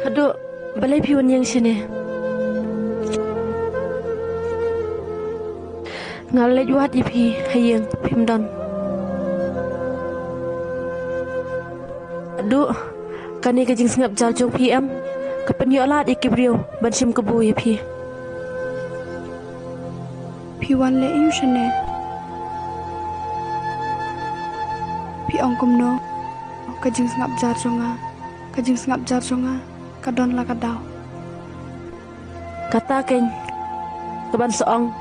Aduh, balai piun yang sini. Ngalet wat ipi hayang pimdon. Aduh, kani kajing sengap jal jong PM. Kapan yo alat ikibriyo bansim kebu ipi. Piwan le iu shane. Pi ongkum no. Kajing sengap jar jonga. Kajing sengap jar jonga. Kadon la kadau. Kata ken keban soong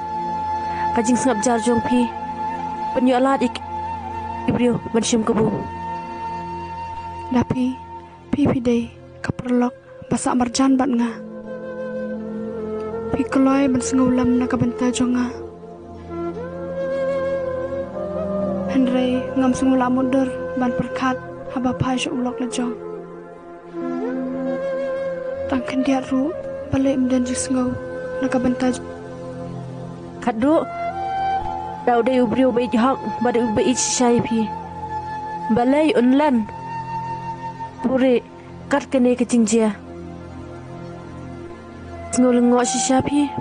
kajing sengap jar jong pi. Penyo alat ikibriyo bansim kebu. Dapi pi day kaperlok basak marjan bat nga. Pi keloy ban sengulam na kabenta jonga. Henry ngam sengulam mundur ban perkat haba pai syuk ulok lejong. Tangkan dia ru balik menjanji sengau na kabenta. Kadu dau day ubriyo bay jahak bade ubay ichishai pi. Balai unlan puri kat kene kajing jia. Ngolengok shisha pi.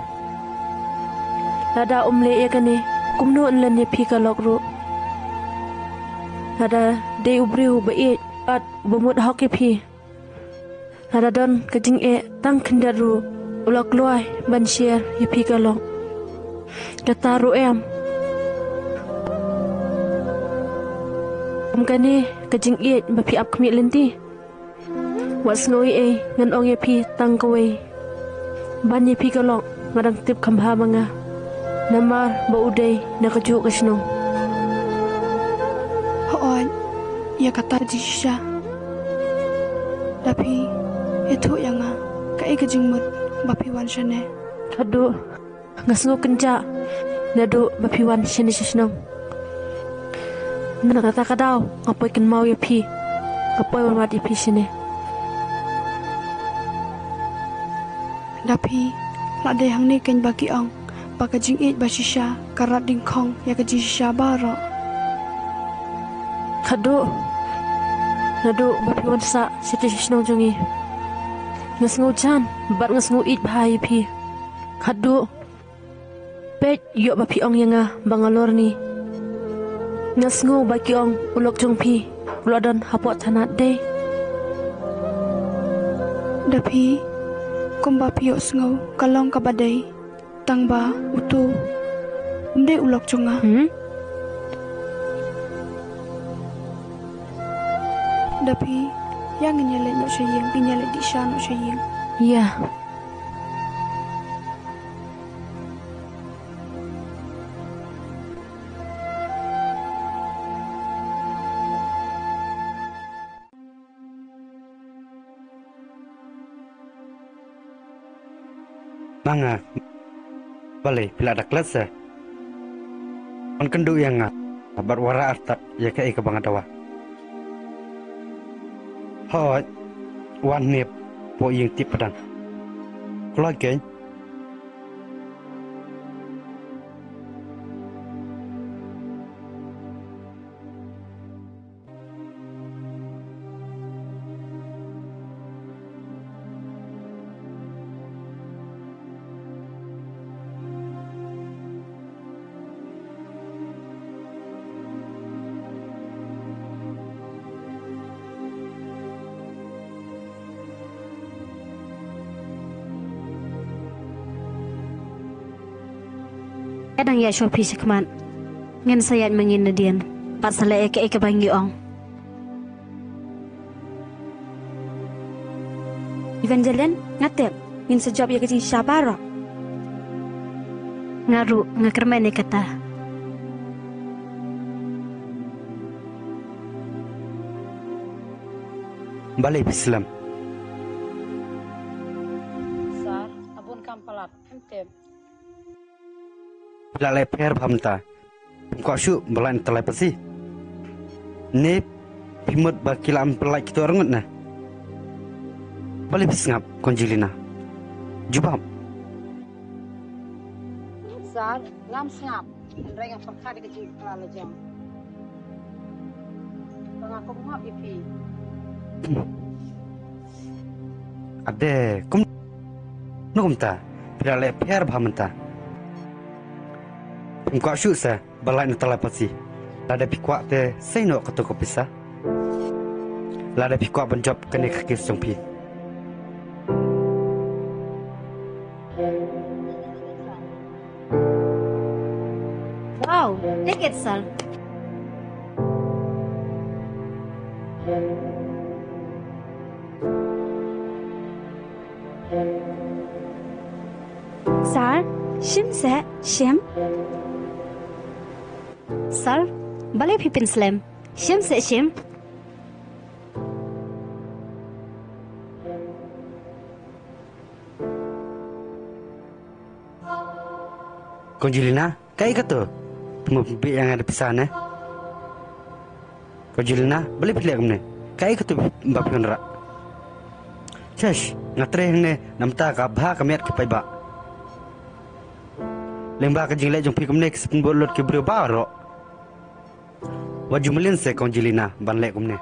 Lada umle ya kane kumno unlan ya pi kalok ru. Lada day ubriyo bay at bumut hoki pi. Lada don kajing tang kendaru ulok loy ban share ya pi kalok. Kata ru kani kajing bapi ap kami lenti. Was ngoi ngan ong ya pi tang kawai. Ban ya pi kalok ngadang tip kamha manga. Namar ba uday nakajuk kasnong. Hoon, ia kata jisha. Tapi itu yang kai kajing mut bapi wan shane. Aduh, ngasngo kenca. Nadu bapi wan shane shisnong. Nana kata kadau ngapoy kan mau ya pi. Ngapoy wan mati pi shane. Dapi lak day hang ni ken bagi ong. Baka jing basisha karat dingkong ya kajing shisha baro. Aduh, nadu bapi wan sa siti shisnong jungi. Ngasngo jan bat ngasngo bahaya pi. Aduh, pet yuk bapi ong yang bangalor ni. Ngasngo bagi ong ulok jong pi. Ulodon hapot tanat day. Dapi kumba piyo sengau kalong kabadai tangba utu umde ulok jonga. Dapi yang nyelek no syaying pinyelek di sya no syaying. Iya. Manga balai pila ada kelas ya. On kendu yang bar wara arta ya kai ke bangadawa. Hoi wan nip po yang tip padang. Keluarga Kadang ya shopi sekman. Ngan sayat mangin nadian. Pat salah eke bangi ong. Evangeline, ngatep. Ngin sejawab ya kecing syabara. Ngaru ngakermane kata. Balik Islam. Sar, abun kampalat, entep. Bila leper pamta. Kau syuk belain telepasi. Ne pimut bakilam pelai kita orang na. Balik bisngap konjilina. Jubam. Sar, ngam sngap, andai yang perkara di kecil kalau jam. Tengah aku ngap ipi. Ade kum nukum ta. Bila leper pamta. Kau syuk sa belain telepasi. Lada pikwa te say no ketuk kopisa. Lada pikwa benjob kene kekis jongpi. Wow, take it, Sal. Sar, shim se, shim. Sal, balik pipin slam. Shim se shim. Konjilina, kayak gitu. Temu pipi yang ada pisan eh. Konjilina, beli pilih kemana? Kayak gitu mbak pengerak. Cesh, ngatre ne namta kabha kamiat ke paiba. Lembah kejilek jong pi kemne ke sepun bolot ke bro baro. Waju melin se Konjilina ban lek kemne.